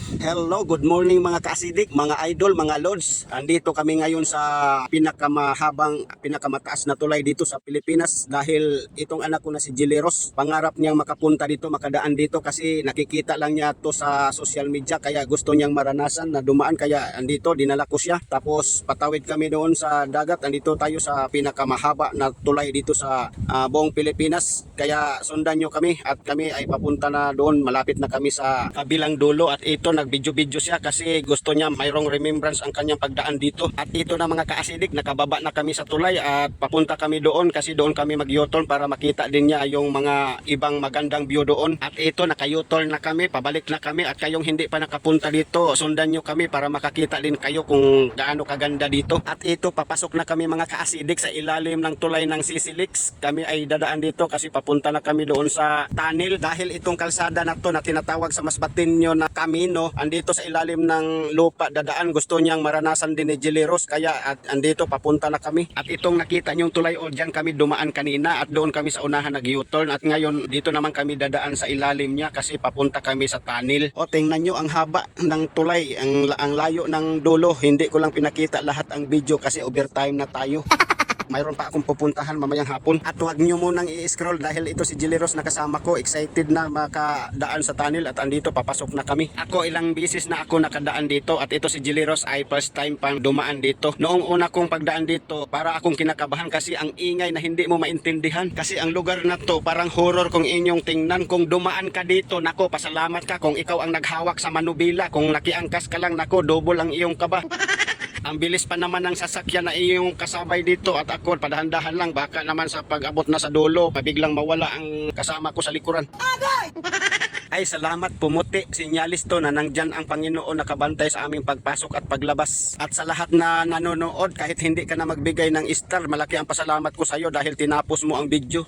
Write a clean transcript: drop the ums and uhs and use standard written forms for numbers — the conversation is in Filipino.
Hello, good morning mga kaasidik, mga idol, mga lords. Andito kami ngayon sa pinakamataas na tulay dito sa Pilipinas dahil itong anak ko na si Jileros, pangarap niyang makapunta dito, makadaan dito kasi nakikita lang niya to sa social media kaya gusto niyang maranasan na dumaan kaya andito, dinala ko siya. Tapos patawid kami doon sa dagat, andito tayo sa pinakamahaba na tulay dito sa buong Pilipinas. Kaya sundan niyo kami at kami ay papunta na doon, malapit na kami sa kabilang dulo at ito nagbidyo-bidyo siya kasi gusto niya mayroong remembrance ang kanyang pagdaan dito. At ito na mga kaasidik, nakababa na kami sa tulay at papunta kami doon kasi doon kami mag-U-turn para makita din niya yung mga ibang magandang view doon. At ito naka-U-turn na kami, pabalik na kami at kayong hindi pa nakapunta dito, sundan nyo kami para makakita din kayo kung gaano kaganda dito. At ito papasok na kami mga kaasidik sa ilalim ng tulay ng Sisilix. Kami ay dadaan dito kasi papunta na kami doon sa tunnel dahil itong kalsada na to na tinatawag sa Masbateño na Camino andito sa ilalim ng lupa dadaan. Gusto niyang maranasan din ni Jileros kaya at andito papunta na kami. At itong nakita niyong tulay o dyan kami dumaan kanina at doon kami sa unahan nag-U-turn at ngayon dito naman kami dadaan sa ilalim niya kasi papunta kami sa tunnel. O tingnan nyo ang haba ng tulay, ang layo ng dulo. Hindi ko lang pinakita lahat ang video kasi overtime na tayo. Mayroon pa akong pupuntahan mamayang hapon. At huwag nyo munang i-scroll dahil ito si Jileros na kasama ko. Excited na makadaan sa tunnel at andito papasok na kami. Ako ilang bisis na ako nakadaan dito at ito si Jileros ay first time pang dumaan dito. Noong una kong pagdaan dito para akong kinakabahan kasi ang ingay na hindi mo maintindihan. Kasi ang lugar na to parang horror kung inyong tingnan. Kung dumaan ka dito, nako pasalamat ka kung ikaw ang naghawak sa manubila. Kung nakiangkas ka lang, nako double ang iyong kaba. Ang bilis pa naman ng sasakyan na iyong kasabay dito at ako padahan-dahan lang baka naman sa pag-abot na sa dulo mabiglang mawala ang kasama ko sa likuran. Ay salamat, pumuti, sinyalis to na nandyan ang Panginoon nakabantay sa aming pagpasok at paglabas. At sa lahat na nanonood kahit hindi ka na magbigay ng star, malaki ang pasalamat ko sa iyo dahil tinapos mo ang video.